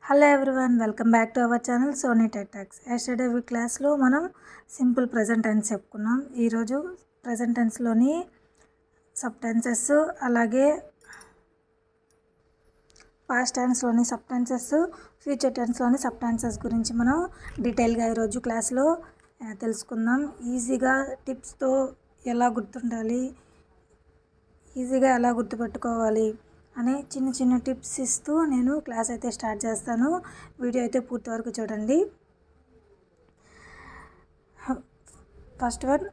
Hello everyone, welcome back to our channel Sony tech talks. Yesterday క్లాస్లో మనం simple present tense చెప్పుకున్నాం. ఈరోజు present టెన్స్లోని సబ్ టెన్సెస్, అలాగే పాస్ట్ టెన్స్లోని సబ్ టెన్సెస్, ఫ్యూచర్ టెన్స్లోని సబ్ టెన్సెస్ గురించి మనం డీటెయిల్గా ఈరోజు క్లాస్లో తెలుసుకుందాం. ఈజీగా టిప్స్తో ఎలా గుర్తుండాలి, ఈజీగా ఎలా గుర్తుపెట్టుకోవాలి అనే చిన్న చిన్న టిప్స్ ఇస్తూ నేను క్లాస్ అయితే స్టార్ట్ చేస్తాను. వీడియో అయితే పూర్తి వరకు చూడండి. ఫస్ట్ వన్,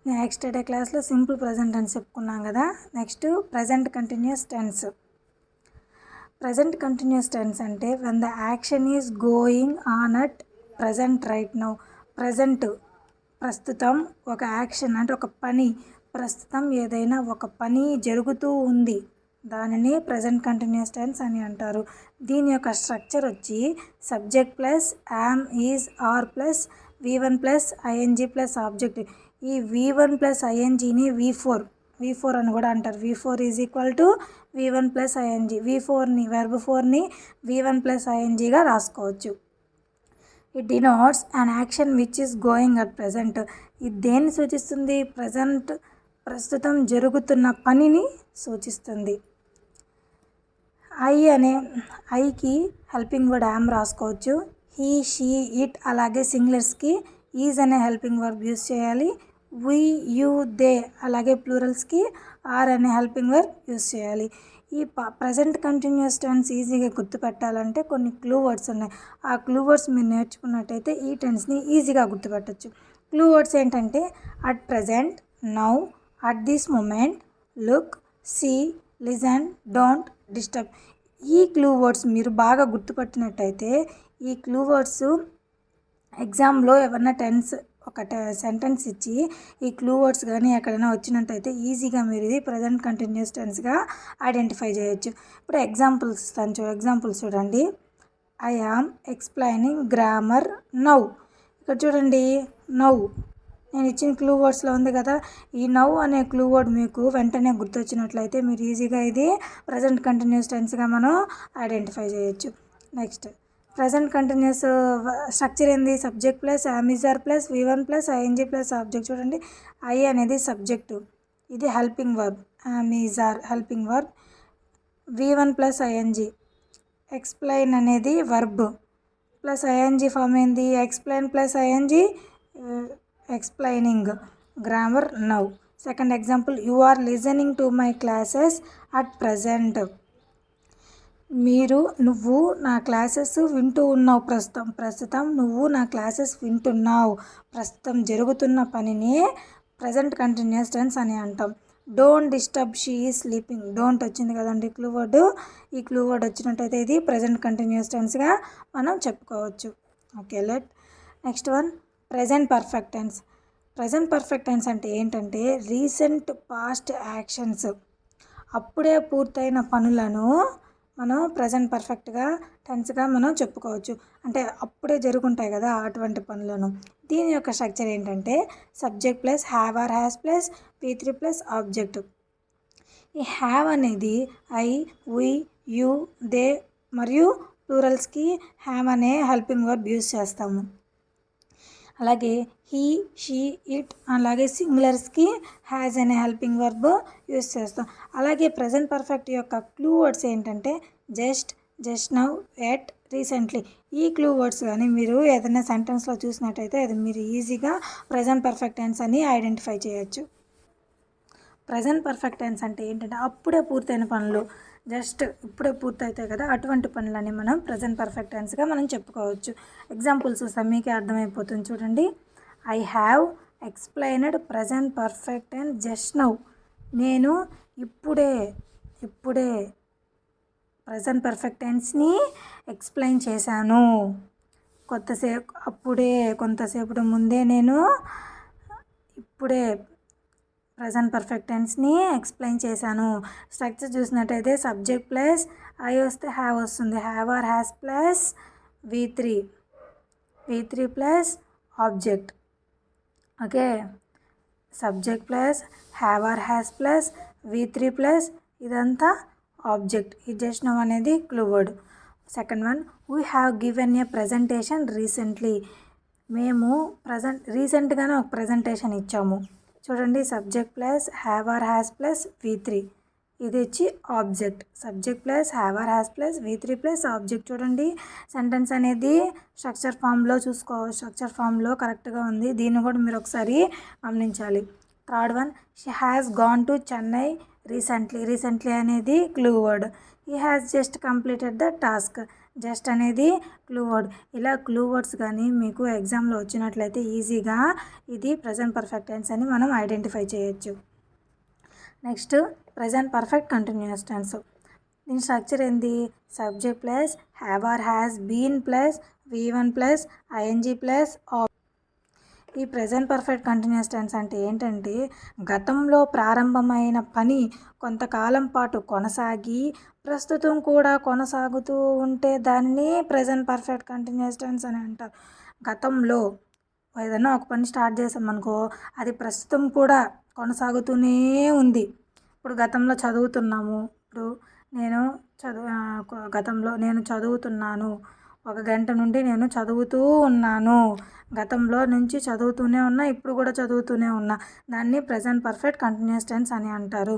నేను ఎక్స్టర్డే క్లాస్లో సింపుల్ ప్రజెంట్ టెన్స్ చెప్పుకున్నాం కదా. Next present continuous tense. Present continuous tense అంటే when the action is going on at present right now. ప్రస్తుతం ఒక యాక్షన్ అంటే ఒక పని, ప్రస్తుతం ఏదైనా ఒక పని జరుగుతూ ఉంది, దానిని ప్రజెంట్ కంటిన్యూస్ టెన్స్ అని అంటారు. దీని యొక్క స్ట్రక్చర్ వచ్చి subject plus am, is, or plus V1 plus ING plus object. ఈ V1 ప్లస్ ఐఎన్జీని V4 అని కూడా అంటారు. V4 is equal to V1 plus ING. Verb 4ని V1 ప్లస్ ఐఎన్జీగా రాసుకోవచ్చు. It denotes an action which is going at present. ఇది దేన్ని సూచిస్తుంది? ప్రస్తుతం జరుగుతున్న పనిని సూచిస్తుంది. ఐకి హెల్పింగ్ వర్డ్ యామ్ రాసుకోవచ్చు. హీ, షీ, ఇట్, అలాగే సింగులర్స్కి ఈజ్ అనే హెల్పింగ్ వర్బ్ యూజ్ చేయాలి. వి, యూ, దే, అలాగే ప్లూరల్స్కి ఆర్ అనే హెల్పింగ్ వర్బ్ యూజ్ చేయాలి. ఈ ప్రజెంట్ కంటిన్యూస్ టెన్స్ ఈజీగా గుర్తుపెట్టాలంటే కొన్ని క్లూ వర్డ్స్ ఉన్నాయి. ఆ క్లూ వర్డ్స్ మీరు నేర్చుకున్నట్టయితే ఈ టెన్స్ని ఈజీగా గుర్తుపెట్టచ్చు. క్లూ వర్డ్స్ ఏంటంటే at present, now, at this moment, look, see, listen, don't, disturb. ఈ క్లూ వర్డ్స్ మీరు బాగా గుర్తుపట్టినట్టయితే ఈ క్లూ వర్డ్స్ ఎగ్జామ్లో ఏమన్నా ఒక సెంటెన్స్ ఇచ్చి ఈ క్లూ వర్డ్స్ కానీ ఎక్కడైనా వచ్చినట్టయితే ఈజీగా మీరు ఇది ప్రజెంట్ కంటిన్యూస్ టెన్స్గా ఐడెంటిఫై చేయొచ్చు. ఇప్పుడు ఎగ్జాంపుల్స్ చూడండి. I am explaining grammar now. ఇక్కడ చూడండి, నౌ నేను ఇచ్చిన క్లూ వర్డ్స్లో ఉంది కదా. ఈ నౌ అనే క్లూ వర్డ్ మీకు వెంటనే గుర్తొచ్చినట్లయితే మీరు ఈజీగా ఇది ప్రజెంట్ కంటిన్యూస్ టెన్స్గా మనం ఐడెంటిఫై చేయొచ్చు. నెక్స్ట్ ప్రజెంట్ కంటిన్యూస్ స్ట్రక్చర్ ఏంది? Subject plus am is are plus V1 plus ING plus object. చూడండి, ఐ అనేది సబ్జెక్టు, ఇది helping verb, am is are helping verb, V1 plus ING. Explain అనేది వర్బ్ ప్లస్ ఐఎన్జీ ఫామ్ ఏంది? Explain plus ING, explaining, grammar now. Second example, you are listening to my classes at present. నువ్వు నా classes వింటూ ఉన్నావు. ప్రస్తుతం నువ్వు నా క్లాసెస్ వింటున్నావు. ప్రస్తుతం జరుగుతున్న పనిని ప్రజెంట్ కంటిన్యూస్ టెన్స్ అని అంటాం. Don't disturb, she is sleeping. Don't వచ్చింది కదండి క్లూ వర్డ్. ఈ క్లూ వర్డ్ వచ్చినట్టయితే ఇది ప్రజెంట్ కంటిన్యూస్ టెన్స్గా మనం చెప్పుకోవచ్చు. Okay, next one, present perfect tense. Present perfect tense అంటే ఏంటంటే రీసెంట్ పాస్ట్ యాక్షన్స్, అప్పుడే పూర్తయిన పనులను మనం ప్రజెంట్ పర్ఫెక్ట్గా టెన్స్గా మనం చెప్పుకోవచ్చు. అంటే అప్పుడే జరుగుంటాయి కదా అటువంటి పనులను. దీని యొక్క స్ట్రక్చర్ ఏంటంటే subject plus have or has plus V3 plus object. ఈ హ్యావ్ అనేది ఐ, వి, యూ, దే మరియు ప్లూరల్స్కి హ్యావ్ అనే హెల్పింగ్ వర్బ్ యూజ్ చేస్తాము. అలాగే హీ, షీ, ఇట్, అలాగే సింగులర్స్కి హ్యాజ్ అనే హెల్పింగ్ వర్బ్ యూజ్ చేస్తాం. అలాగే ప్రజెంట్ పర్ఫెక్ట్ యొక్క క్లూ వర్డ్స్ ఏంటంటే జస్ట్ నౌ, ఎట్, రీసెంట్లీ. ఈ క్లూ వర్డ్స్ కానీ మీరు ఏదైనా సెంటెన్స్లో చూసినట్టయితే అది మీరు ఈజీగా ప్రజెంట్ పర్ఫెక్ట్ టెన్స్ అని ఐడెంటిఫై చేయొచ్చు. ప్రజెంట్ పర్ఫెక్ట్ టెన్స్ అంటే ఏంటంటే అప్పుడే పూర్తయిన పనులు, జస్ట్ ఇప్పుడే పూర్తవుతాయి కదా అటువంటి పనులని మనం ప్రజెంట్ పర్ఫెక్ట్ టెన్స్గా మనం చెప్పుకోవచ్చు. ఎగ్జాంపుల్స్ వస్తాయి, మీకే అర్థమైపోతుంది. చూడండి, I have explained present perfect tense just now. నేను ఇప్పుడే ప్రజెంట్ పర్ఫెక్ట్ టెన్స్ని ఎక్స్ప్లెయిన్ చేశాను. కొంతసేపటి ముందే నేను ఇప్పుడే ప్రజెంట్ పర్ఫెక్ట్ టెన్స్ని ఎక్స్ప్లెయిన్ చేశాను. స్ట్రక్చర్ చూసినట్టయితే సబ్జెక్ట్ ప్లస్ ఐ వస్తే హ్యావ్ వస్తుంది. Have or has plus V3 plus object. Okay, subject plus have or has plus V3 plus ఇదంతా ఆబ్జెక్ట్. ఈ జస్ట్ నౌ అనేది clue word. Second one, we have given a presentation recently. మేము రీసెంట్గానే ఒక presentation ఇచ్చాము. చూడండి, subject plus have or has plus V3. ఇది వచ్చి object. Subject plus have or has plus V3 plus object. చూడండి, సెంటెన్స్ అనేది స్ట్రక్చర్ ఫామ్లో కరెక్ట్గా ఉంది. దీన్ని కూడా మీరు ఒకసారి గమనించాలి. Third one, she has gone to Chennai recently అనేది clue word. He has just completed the task. Just అనేది క్లూ వర్డ్. ఇలా క్లూ వర్డ్స్ కానీ మీకు ఎగ్జామ్లో వచ్చినట్లయితే ఈజీగా ఇది ప్రజెంట్ పర్ఫెక్ట్ టెన్స్ అని మనం ఐడెంటిఫై చేయొచ్చు. Next, present perfect continuous tense. దీని స్ట్రక్చర్ ఏంది? Subject plus have or has been plus V1 plus ING plus ఈ ప్రజెంట్ పర్ఫెక్ట్ కంటిన్యూస్ టెన్స్ అంటే ఏంటంటే, గతంలో ప్రారంభమైన పని కొంతకాలం పాటు కొనసాగి ప్రస్తుతం కూడా కొనసాగుతూ ఉంటే దానిని ప్రజెంట్ పర్ఫెక్ట్ కంటిన్యూస్ టెన్స్ అని అంటారు. గతంలో ఏదైనా ఒక పని స్టార్ట్ చేసామనుకో, అది ప్రస్తుతం కూడా కొనసాగుతూనే ఉంది. ఇప్పుడు గతంలో చదువుతున్నాము. ఇప్పుడు గతంలో నేను చదువుతున్నాను. 1 గంట నుండి నేను చదువుతూ ఉన్నాను. గతంలో నుంచి చదువుతూనే ఉన్నా, ఇప్పుడు కూడా చదువుతూనే ఉన్నా. దాన్ని ప్రజెంట్ పర్ఫెక్ట్ కంటిన్యూస్ టెన్స్ అని అంటారు.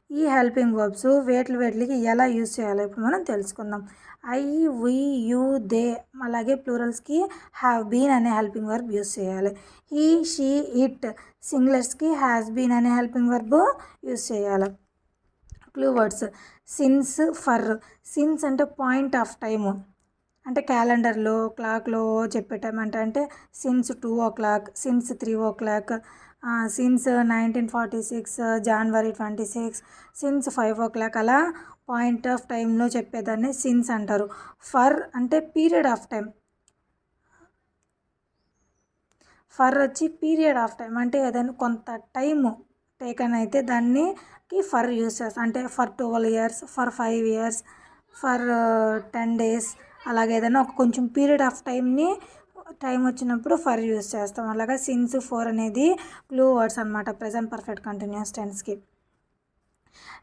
ఈ హెల్పింగ్ వర్బ్స్ వేటికి ఎలా యూజ్ చేయాలో ఇప్పుడు మనం తెలుసుకుందాం. ఐ, వి, యు, దే అలాగే ప్లూరల్స్కి హ్యావ్ బీన్ అనే హెల్పింగ్ వర్బ్ యూజ్ చేయాలి. హీ, షీ, ఇట్ సింగులర్స్కి హ్యాస్ బీన్ అనే హెల్పింగ్ వర్బ్ యూజ్ చేయాలి. Clue words since, for. Since అంటే పాయింట్ ఆఫ్ టైము, అంటే క్యాలెండర్లో క్లాక్లో చెప్పే టైం. అంటే since 2 o'clock, since 3 o'clock, since 1946 January 26, since 5 o'clock, అలా పాయింట్ ఆఫ్ టైంలో చెప్పేదాన్ని సిన్స్ అంటారు. ఫర్ అంటే పీరియడ్ ఆఫ్ టైం. ఫర్ వచ్చి పీరియడ్ ఆఫ్ టైం, అంటే ఏదైనా కొంత టైము టేకన్ అయితే దానికి ఫర్ యూస్ చేస్తాం. అంటే for 12 years, for 5 years, for 10 days, అలాగే ఏదైనా ఒక కొంచెం పీరియడ్ ఆఫ్ టైం వచ్చినప్పుడు ఫర్ యూస్ చేస్తాం. అలాగా సిన్స్, ఫోర్ అనేది క్లూ వర్డ్స్ అనమాట ప్రజెంట్ పర్ఫెక్ట్ కంటిన్యూస్ టెన్స్కి.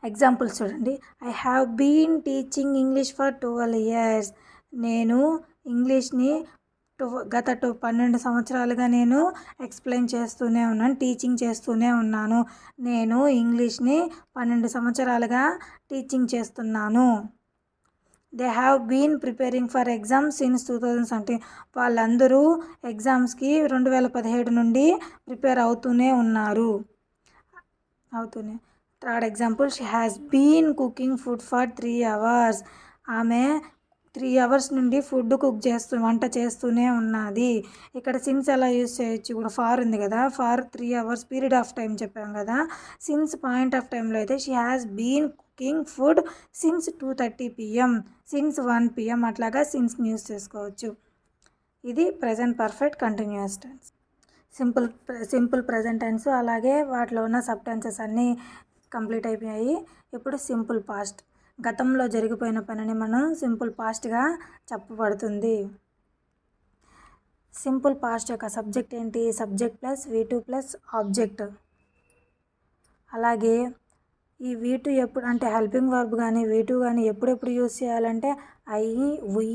ఎగ్జాంపుల్స్ చూడండి. I have been teaching English for 12 years. నేను ఇంగ్లీష్ని గత 12 సంవత్సరాలుగా నేను ఎక్స్ప్లెయిన్ చేస్తూనే ఉన్నాను, టీచింగ్ చేస్తూనే ఉన్నాను. నేను ఇంగ్లీష్ని 12 సంవత్సరాలుగా టీచింగ్ చేస్తున్నాను. They have been preparing for exams since 2017. వాళ్ళందరూ ఎగ్జామ్స్కి 2017 నుండి ప్రిపేర్ అవుతూనే ఉన్నారు. Third example, she has been cooking food for 3 hours. ఆమె 3 hours నుండి వంట చేస్తూనే ఉన్నది. ఇక్కడ సిన్స్ ఎలా యూజ్ చేయొచ్చు? ఇప్పుడు ఫార్ ఉంది కదా, for 3 hours period of time చెప్పాం కదా. సిన్స్ పాయింట్ ఆఫ్ టైంలో అయితే she has been cooking food since 2:30 PM, since 1 PM, అట్లాగా సిన్స్ని యూజ్ చేసుకోవచ్చు. ఇది present perfect continuous tense. Simple present tense అలాగే వాటిలో ఉన్న సబ్ టెన్సెస్ అన్నీ కంప్లీట్ అయిపోయాయి. ఇప్పుడు సింపుల్ పాస్ట్. గతంలో జరిగిపోయిన పనిని మనం సింపుల్ పాస్ట్గా చెప్పబడుతుంది. సింపుల్ పాస్ట్ యొక్క సబ్జెక్ట్ ఏంటి? Subject plus V2 plus object. అలాగే ఈ V2 ఎప్పుడు అంటే హెల్పింగ్ వర్బ్ కానీ V2 కానీ ఎప్పుడెప్పుడు యూజ్ చేయాలంటే I, we,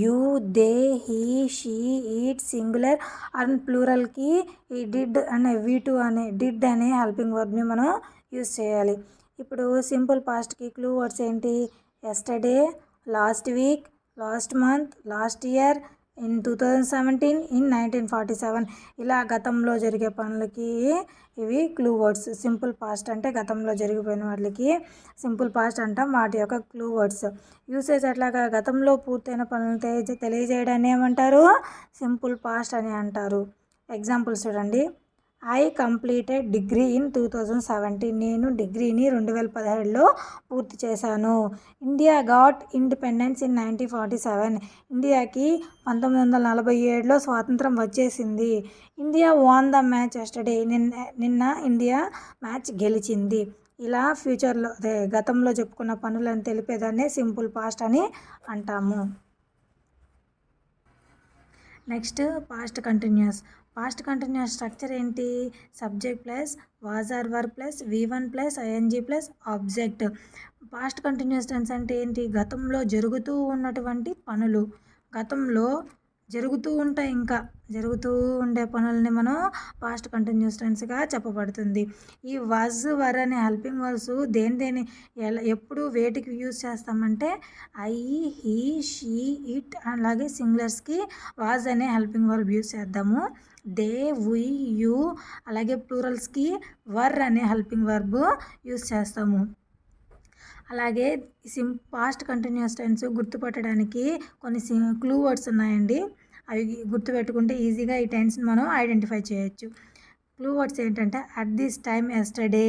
you, they, he, she, it singular and ప్లూరల్కి ఈ డిడ్ అనే V2 అనే డిడ్ అనే హెల్పింగ్ వర్బ్ని మనం యూజ్ చేయాలి. ఇప్పుడు సింపుల్ పాస్ట్కి క్లూ వర్డ్స్ ఏంటి? Yesterday, last week, last month, last year, in 2017, in 1947. ఇలా గతంలో జరిగే పనులకి ఇవి క్లూ వర్డ్స్. సింపుల్ పాస్ట్ అంటే గతంలో జరిగిపోయిన వాటికి సింపుల్ పాస్ట్ అంటాం. వాటి యొక్క క్లూ వర్డ్స్ యూసేజ్ అట్లాగా గతంలో పూర్తయిన పనులను తెలియజేయడాన్ని ఏమంటారు? సింపుల్ పాస్ట్ అని అంటారు. ఎగ్జాంపుల్స్ చూడండి. I completed degree in 2017. నేను డిగ్రీని 2017లో పూర్తి చేశాను. India got independence in 1947. ఇండియాకి 1947లో స్వాతంత్రం వచ్చేసింది. India won the match yesterday. నిన్న ఇండియా మ్యాచ్ గెలిచింది. ఇలా ఫ్యూచర్లో గతంలో చెప్పుకున్న పనులను తెలిపేదాన్ని సింపుల్ పాస్ట్ అని అంటాము. Next past continuous. Past continuous structure ఏంటి? Subject plus was or were plus V1 plus ING plus object. Past continuous tense అంటే ఏంటి? గతంలో జరుగుతూ ఉన్నటువంటి పనులు, గతంలో జరుగుతూ ఉంటాయి, ఇంకా జరుగుతూ ఉండే పనులని మనం పాస్ట్ కంటిన్యూస్ టెన్స్గా చెప్పబడుతుంది. ఈ వాజ్ వర్ అనే హెల్పింగ్ వర్బ్స్ దేని ఎప్పుడు వేటికి యూజ్ చేస్తామంటే ఐ, హీ, షీ, ఇట్ అలాగే సింగులర్స్కి వాజ్ అనే హెల్పింగ్ వర్బ్ యూజ్ చేద్దాము. దే, వి, యూ అలాగే ప్లూరల్స్కి వర్ అనే హెల్పింగ్ వర్బ్ యూజ్ చేస్తాము. అలాగే పాస్ట్ కంటిన్యూస్ టెన్స్ గుర్తుపట్టడానికి కొన్ని క్లూ వర్డ్స్ ఉన్నాయండి. అవి గుర్తుపెట్టుకుంటే ఈజీగా ఈ టెన్స్ని మనం ఐడెంటిఫై చేయొచ్చు. క్లూ వర్డ్స్ ఏంటంటే at this time yesterday,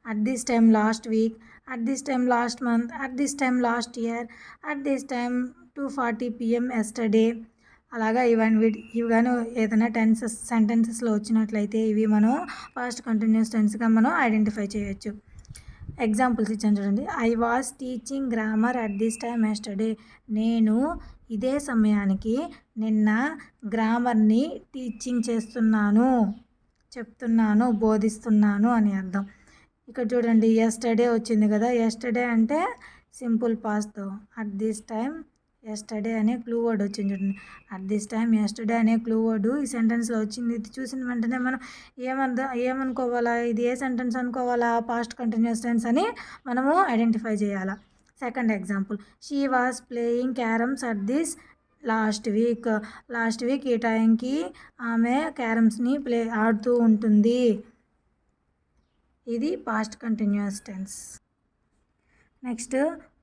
at this time last week, at this time last month, at this time last year, at this time 2:40 PM yesterday. అలాగా ఇవి కానీ ఏదైనా సెంటెన్సెస్లో వచ్చినట్లయితే ఇవి మనం పాస్ట్ కంటిన్యూస్ టెన్స్గా మనం ఐడెంటిఫై చేయొచ్చు. ఎగ్జాంపుల్స్ ఇచ్చాను చూడండి. I was teaching grammar at this time yesterday. నేను ఇదే సమయానికి నిన్న గ్రామర్ని టీచింగ్ చేస్తున్నాను, చెప్తున్నాను, బోధిస్తున్నాను అని అర్థం. ఇక్కడ చూడండి ఎస్టర్డే వచ్చింది కదా. ఎస్టర్డే అంటే సింపుల్ పాస్ట్తో అట్ దిస్ టైమ్ ఎస్టర్డే అనే క్లూ వర్డ్ వచ్చింది చూడండి. అట్ దిస్ టైమ్ ఎస్టర్డే అనే క్లూ వర్డ్ ఈ సెంటెన్స్లో వచ్చింది. ఇది చూసిన వెంటనే మనం ఏమనుకోవాలా? ఇది ఏ సెంటెన్స్ అనుకోవాలా? పాస్ట్ కంటిన్యూస్ టెన్స్ అని మనము ఐడెంటిఫై చేయాలా. Second example, she was playing carroms at this last week ఈ టైంకి ఆమె క్యారమ్స్ని ఆడుతూ ఉంటుంది. ఇది past continuous tense. Next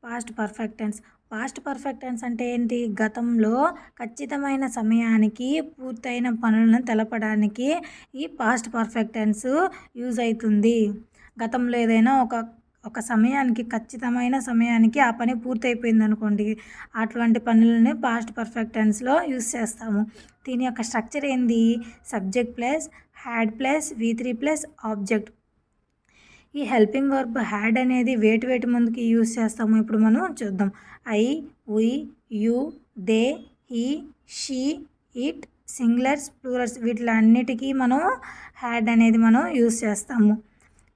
past perfect tense. Past perfect tense అంటే ఏంటి? గతంలో ఖచ్చితమైన సమయానికి పూర్తయిన పనులను తెలపడానికి ఈ పాస్ట్ పర్ఫెక్ట్ టెన్స్ యూజ్ అవుతుంది. గతంలో ఏదైనా ఒక సమయానికి, ఖచ్చితమైన సమయానికి ఆ పని పూర్తయిపోయింది అనుకోండి, అటువంటి పనులని పాస్ట్ పర్ఫెక్ట్ టెన్స్లో యూజ్ చేస్తాము. దీని యొక్క స్ట్రక్చర్ ఏంది? Subject plus had plus V3 plus object. ఈ హెల్పింగ్ వర్బ్ హ్యాడ్ అనేది వేటి ముందుకి యూజ్ చేస్తాము ఇప్పుడు మనం చూద్దాం. I, we, you, they, he, she, it, singulars, plurals వీటిలన్నిటికీ మనం హ్యాడ్ అనేది మనం యూజ్ చేస్తాము.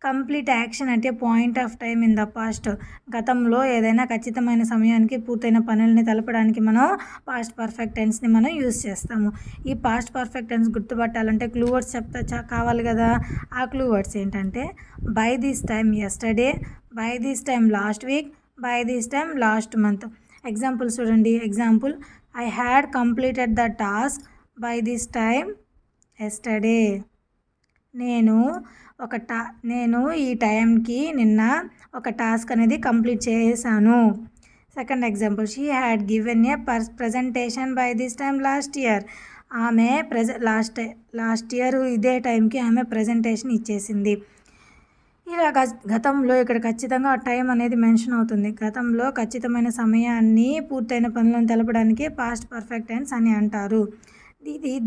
కంప్లీట్ యాక్షన్ అంటే point of time in the past. గతంలో ఏదైనా ఖచ్చితమైన సమయానికి పూర్తయిన పనులని తెలపడానికి మనం పాస్ట్ పర్ఫెక్ట్ టెన్స్ని మనం యూజ్ చేస్తాము. ఈ పాస్ట్ పర్ఫెక్ట్ టెన్స్ గుర్తుపట్టాలంటే క్లూ వర్డ్స్ కావాలి కదా. ఆ క్లూ వర్డ్స్ ఏంటంటే by this time yesterday, by this time last week, by this time last month. Examples చూడండి. Example, I had completed the task by this time yesterday. నేను ఈ టైంకి నిన్న ఒక టాస్క్ అనేది కంప్లీట్ చేశాను. Second example, she had given a presentation by this time last year. ఆమె last year ఇదే టైంకి ఆమె ప్రజెంటేషన్ ఇచ్చేసింది. ఇలా గతంలో ఇక్కడ ఖచ్చితంగా ఆ టైం అనేది మెన్షన్ అవుతుంది. గతంలో ఖచ్చితమైన సమయాన్ని, పూర్తయిన పనులను తెలపడానికి పాస్ట్ పర్ఫెక్ట్ టెన్స్ అని అంటారు.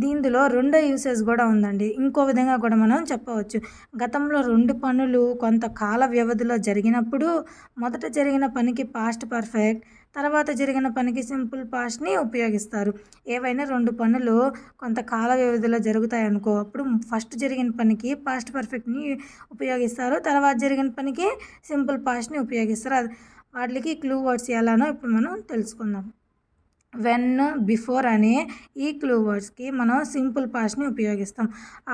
దీనిలో రెండో యూసేజ్ కూడా ఉందండి. ఇంకో విధంగా కూడా మనం చెప్పవచ్చు. గతంలో రెండు పనులు కొంత కాల వ్యవధిలో జరిగినప్పుడు మొదట జరిగిన పనికి పాస్ట్ పర్ఫెక్ట్, తర్వాత జరిగిన పనికి సింపుల్ పాస్ట్ని ఉపయోగిస్తారు. ఏవైనా రెండు పనులు కొంత కాల వ్యవధిలో జరుగుతాయనుకో, అప్పుడు ఫస్ట్ జరిగిన పనికి పాస్ట్ పర్ఫెక్ట్ని ఉపయోగిస్తారు, తర్వాత జరిగిన పనికి సింపుల్ పాస్ట్ని ఉపయోగిస్తారు. వాటికి క్లూ వర్డ్స్ ఎలానో ఇప్పుడు మనం తెలుసుకుందాం. వెన్, బిఫోర్ అనే ఈ క్లూ వర్డ్స్కి మనం సింపుల్ పాస్ట్ని ఉపయోగిస్తాం.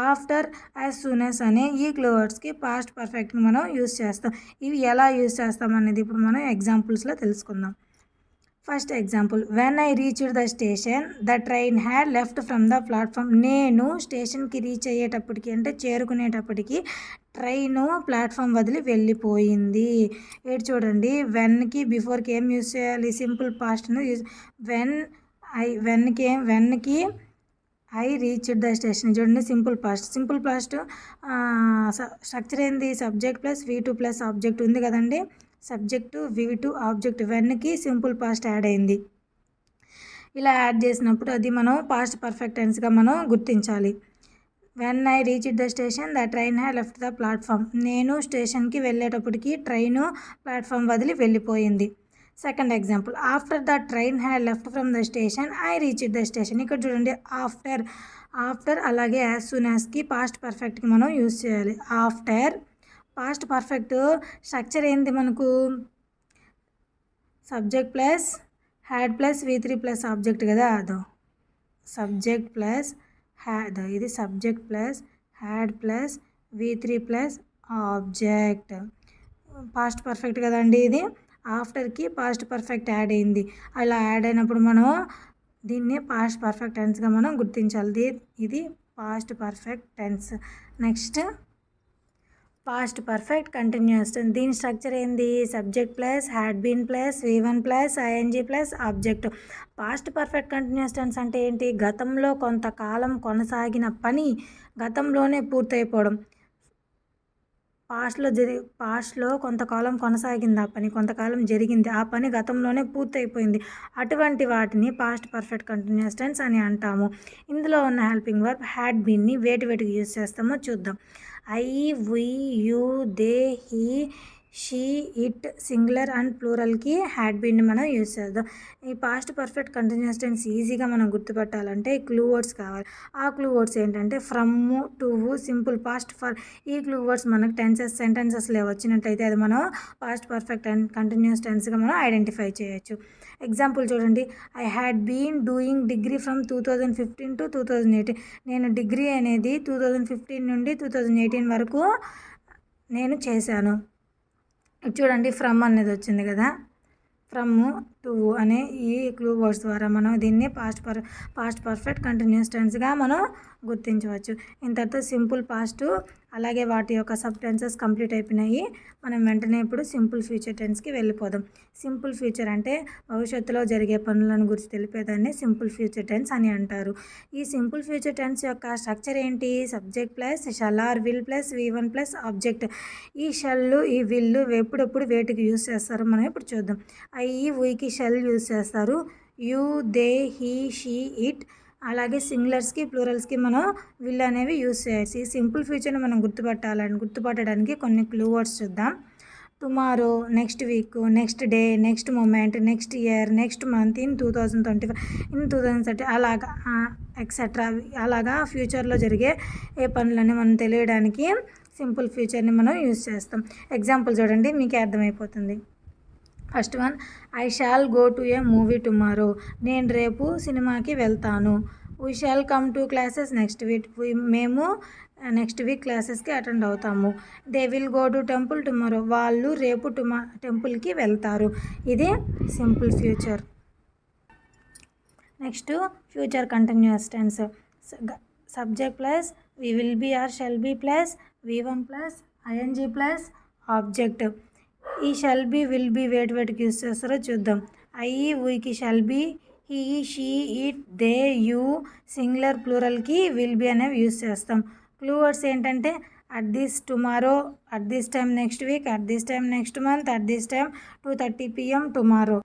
ఆఫ్టర్, యాజ్ సూన్ యాజ్ అనే ఈ క్లూ వర్డ్స్కి పాస్ట్ పర్ఫెక్ట్ని మనం యూజ్ చేస్తాం. ఇవి ఎలా యూజ్ చేస్తాం అనేది ఇప్పుడు మనం ఎగ్జాంపుల్స్లో తెలుసుకుందాం. First example, when I reached the station the train had left from the platform. నేను స్టేషన్కి రీచ్ అయ్యేటప్పటికి అంటే చేరుకునేటప్పటికి ట్రైను ప్లాట్ఫామ్ వదిలి వెళ్ళిపోయింది. ఏడు చూడండి, వెన్కి బిఫోర్కి ఏం యూజ్ చేయాలి? సింపుల్ పాస్ట్ను యూజ్. వెన్కి ఐ రీచ్డ్ ద స్టేషన్ చూడండి, simple past. Simple past structure ఏంది? Subject plus V2 plus object ఉంది కదండి. సబ్జెక్టు V2 ఆబ్జెక్ట్ వెన్కి సింపుల్ పాస్ట్ యాడ్ అయింది. ఇలా యాడ్ చేసినప్పుడు అది మనం పాస్ట్ పర్ఫెక్ట్ టెన్స్గా మనం గుర్తించాలి. When I reached the station the train had left the platform. నేను స్టేషన్కి వెళ్ళేటప్పటికి ట్రైను ప్లాట్ఫామ్ వదిలి వెళ్ళిపోయింది. Second example, after the train had left from the station I reached the station. ఇక్కడ చూడండి ఆఫ్టర్ అలాగే యాజ్ సూన్ యాజ్కి పాస్ట్ పర్ఫెక్ట్కి మనం use చేయాలి. ఆఫ్టర్ పాస్ట్ పర్ఫెక్ట్ స్ట్రక్చర్ ఏంటి మనకు, subject plus had plus V3 plus object కదా, అదో సబ్జెక్ట్ ప్లస్ హ్యాడ్, ఇది subject plus had plus V3 plus object. Past perfect కదండి ఇది. ఆఫ్టర్కి పాస్ట్ పర్ఫెక్ట్ యాడ్ అయింది. అలా యాడ్ అయినప్పుడు మనం దీన్ని పాస్ట్ పర్ఫెక్ట్ టెన్స్గా మనం గుర్తించాలి. ఇది past perfect tense. Next past perfect continuous tense. దీని స్ట్రక్చర్ ఏంది, subject plus had been plus V1 plus ING plus object. Past perfect continuous tense అంటే ఏంటి, గతంలో కొంతకాలం కొనసాగిన పని గతంలోనే పూర్తయిపోవడం. పాస్ట్లో కొంతకాలం కొనసాగింది ఆ పని, కొంతకాలం జరిగింది, ఆ పని గతంలోనే పూర్తయిపోయింది. అటువంటి వాటిని పాస్ట్ పర్ఫెక్ట్ కంటిన్యూస్ టెన్స్ అని అంటాము. ఇందులో ఉన్న హెల్పింగ్ వర్బ్ హ్యాడ్ బీన్ని వేటికి యూజ్ చేస్తామో చూద్దాం. I, we, you, they, he, she, it singular and ప్లూరల్కి హ్యాడ్ బీన్ని మనం యూజ్ చేద్దాం. ఈ పాస్ట్ పర్ఫెక్ట్ కంటిన్యూస్ టెన్స్ ఈజీగా మనం గుర్తుపెట్టాలంటే క్లూ వర్డ్స్ కావాలి. ఆ క్లూ వర్డ్స్ ఏంటంటే from, to, simple past, for. ఈ క్లూ వర్డ్స్ మనకు సెంటెన్సెస్లో వచ్చినట్టయితే అది మనం పాస్ట్ పర్ఫెక్ట్ అండ్ కంటిన్యూస్ టెన్స్గా మనం ఐడెంటిఫై చేయొచ్చు. ఎగ్జాంపుల్ చూడండి, I had been doing degree from 2015 to 2018. నేను డిగ్రీ అనేది 2015 నుండి 2018 వరకు నేను చేశాను. చూడండి ఫ్రమ్ అనేది వచ్చింది కదా, ఫ్రమ్ టు అనే ఈ క్లూ వర్డ్స్ ద్వారా మనం దీన్ని పాస్ట్ పర్ఫెక్ట్ కంటిన్యూస్ టెన్స్గా మనం గుర్తించవచ్చు. ఇంతటితో సింపుల్ పాస్ట్ అలాగే వాటి యొక్క సబ్ టెన్సెస్ కంప్లీట్ అయిపోయినాయి. మనం వెంటనే ఇప్పుడు సింపుల్ ఫ్యూచర్ టెన్స్కి వెళ్ళిపోదాం. సింపుల్ ఫ్యూచర్ అంటే భవిష్యత్తులో జరిగే పనులను గురించి తెలిపేదాన్ని సింపుల్ ఫ్యూచర్ టెన్స్ అని అంటారు. ఈ సింపుల్ ఫ్యూచర్ టెన్స్ యొక్క స్ట్రక్చర్ ఏంటి, subject plus shall are will plus V1 plus object. He shall ఈ విల్ ఎప్పుడెప్పుడు వేటికి యూజ్ చేస్తారో మనం ఇప్పుడు చూద్దాం. వీకి షల్ యూజ్ చేస్తారు. You, they, he, she, it అలాగే సింగులర్స్కి ప్లూరల్స్కి మనం విల్ అనేవి యూజ్ చేయొచ్చు. ఈ సింపుల్ ఫ్యూచర్ని మనం గుర్తుపట్టడానికి కొన్ని క్లూ వర్డ్స్ చూద్దాం. Tomorrow, next week, next day, next moment, next year, next month, in 2025, in 2030 అలాగా ఎక్సెట్రా. అలాగా ఫ్యూచర్లో జరిగే ఏ పనులని మనం తెలియడానికి సింపుల్ ఫ్యూచర్ని మనం యూజ్ చేస్తాం. ఎగ్జాంపుల్ చూడండి, మీకే అర్థమైపోతుంది. First one, I shall go to a movie tomorrow. నేను రేపు సినిమాకి వెళ్తాను. We shall come to classes next week. మేము నెక్స్ట్ వీక్ క్లాసెస్కి అటెండ్ అవుతాము. They will go to temple tomorrow. వాళ్ళు రేపు టెంపుల్కి వెళ్తారు. ఇది simple future. Next future continuous tense. Subject plus we will be or shall be plus V1 plus ING plus object. ఈ shall be will be వేటికి use చేస్తారో చూద్దాం. వీకి shall be, he, she, it, they, you singular ప్లూరల్కి will be అనేవి use చేస్తాం. Clue words ఏంటంటే at this tomorrow, at this time next week, at this time next month, at this time 2:30 PM tomorrow.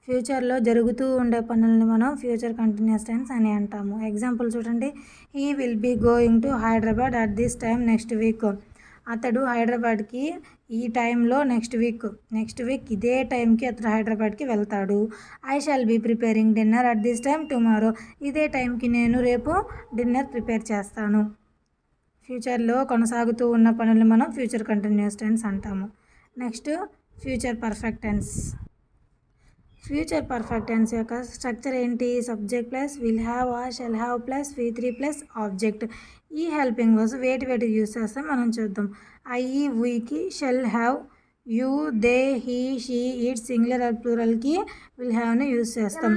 ఫ్యూచర్లో జరుగుతూ ఉండే పనులని మనం future continuous tense అని అంటాము. ఎగ్జాంపుల్ చూడండి, he will be going to Hyderabad at this time next week. అతడు హైదరాబాద్కి ఈ టైంలో నెక్స్ట్ వీక్ ఇదే టైంకి అతడు హైదరాబాద్కి వెళ్తాడు. I shall be preparing dinner at this time tomorrow. ఇదే టైంకి నేను రేపు డిన్నర్ ప్రిపేర్ చేస్తాను. ఫ్యూచర్లో కొనసాగుతూ ఉన్న పనులు మనం ఫ్యూచర్ కంటిన్యూస్ టెన్స్ అంటాము. Next future perfect tense. Future perfect tense యొక్క స్ట్రక్చర్ ఏంటి, subject plus will have or shall have plus V3 plus object. ఈ హెల్పింగ్ వర్బ్స్ వేటికి యూజ్ చేస్తాం మనం చూద్దాం. వీకి shall have, you, they, he, she, it singular or ప్లూరల్కి will హ్యావ్ని యూజ్ చేస్తాం.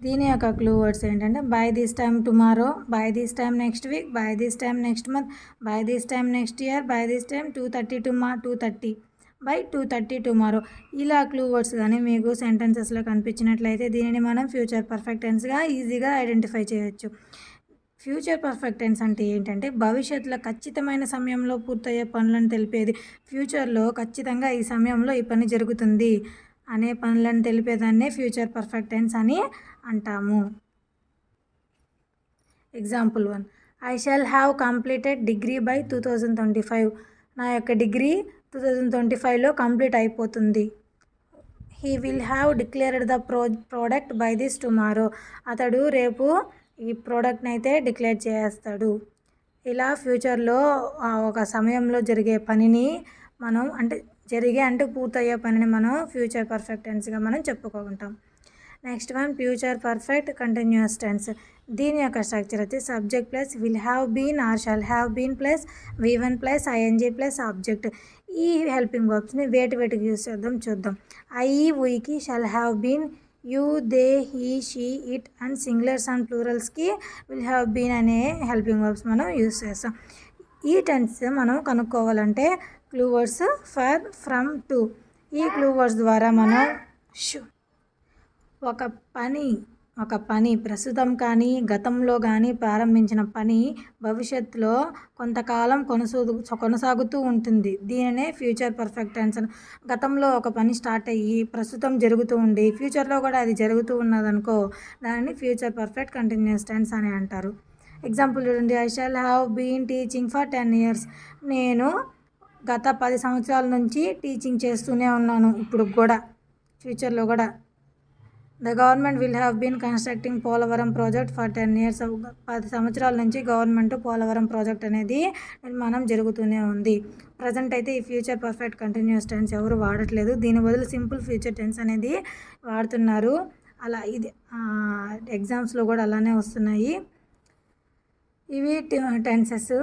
దీని యొక్క క్లూ వర్డ్స్ ఏంటంటే by this time tomorrow, by this time next week, by this time next month, by this time next year, by this time 2:30 by 2:30 tomorrow. ఇలా clue words కానీ మీకు సెంటెన్సెస్లో కనిపించినట్లయితే దీనిని మనం ఫ్యూచర్ పర్ఫెక్ట్ టెన్స్గా ఈజీగా ఐడెంటిఫై చేయొచ్చు. Future perfect tense అంటే ఏంటంటే భవిష్యత్తులో ఖచ్చితమైన సమయంలో పూర్తయ్యే పనులను తెలిపేది. ఫ్యూచర్లో ఖచ్చితంగా ఈ సమయంలో ఈ పని జరుగుతుంది అనే పనులను తెలిపేదాన్నే ఫ్యూచర్ పర్ఫెక్ట్ టెన్స్ అని అంటాము. Example 1, I shall have completed degree by 2025. నా యొక్క డిగ్రీ 2025లో కంప్లీట్ అయిపోతుంది. He will have declared the product by this tomorrow. అతడు రేపు ఈ ప్రోడక్ట్ని అయితే డిక్లేర్ చేస్తాడు. ఇలా ఫ్యూచర్లో ఒక సమయంలో జరిగే పనిని మనం అంటే పూర్తయ్యే పనిని మనం ఫ్యూచర్ పర్ఫెక్ట్ టెన్స్గా మనం చెప్పుకుంటాం. Next one future perfect continuous tense. దీని యొక్క స్ట్రక్చర్ అయితే subject plus will have been or shall have been plus V1 plus ING plus object. ఈ హెల్పింగ్ వర్బ్స్ని వేటికి యూస్ చేద్దాం చూద్దాం. వీకి shall have been, you, they, he, she, it and singulars and ప్లూరల్స్కి విల్ హ్యావ్ బీన్ అనే helping verbs మనం use చేస్తాం. ఈ టెన్స్ మనం కనుక్కోవాలంటే clue words for, from, to. ఈ క్లూ వర్డ్స్ ద్వారా మనం ఒక పని ప్రస్తుతం కానీ గతంలో కానీ ప్రారంభించిన పని భవిష్యత్తులో కొంతకాలం కొనసాగుతూ ఉంటుంది. దీనినే ఫ్యూచర్ పర్ఫెక్ట్ టెన్స్. గతంలో ఒక పని స్టార్ట్ అయ్యి ప్రస్తుతం జరుగుతూ ఉండి ఫ్యూచర్లో కూడా అది జరుగుతూ ఉన్నదనుకో దానిని ఫ్యూచర్ పర్ఫెక్ట్ కంటిన్యూస్ టెన్స్ అని అంటారు. ఎగ్జాంపుల్ చూడండి. I shall have been teaching for 10 years. నేను గత 10 సంవత్సరాల నుంచి టీచింగ్ చేస్తూనే ఉన్నాను, ఇప్పుడు కూడా ఫ్యూచర్లో కూడా. The government will have been constructing Polavaram project for 10 years. 10 సంవత్సరాల నుంచి గవర్నమెంట్ పోలవరం ప్రాజెక్ట్ అనేది నిర్మాణం జరుగుతూనే ఉంది. ప్రజెంట్ అయితే ఈ ఫ్యూచర్ పర్ఫెక్ట్ కంటిన్యూస్ టెన్స్ ఎవరు వాడట్లేదు. దీని బదులు సింపుల్ ఫ్యూచర్ టెన్స్ అనేది వాడుతున్నారు. అలా ఇది ఎగ్జామ్స్లో కూడా అలానే వస్తున్నాయి. ఇవి టెన్సెస్.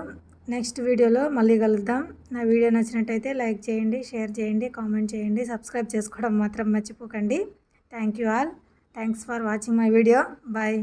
నెక్స్ట్ వీడియోలో మళ్ళీ కలుద్దాం. నా వీడియో నచ్చినట్టయితే లైక్ చేయండి, షేర్ చేయండి, కామెంట్ చేయండి, సబ్స్క్రైబ్ చేసుకోవడం మాత్రం మర్చిపోకండి. Thank you all. Thanks for watching my video. Bye.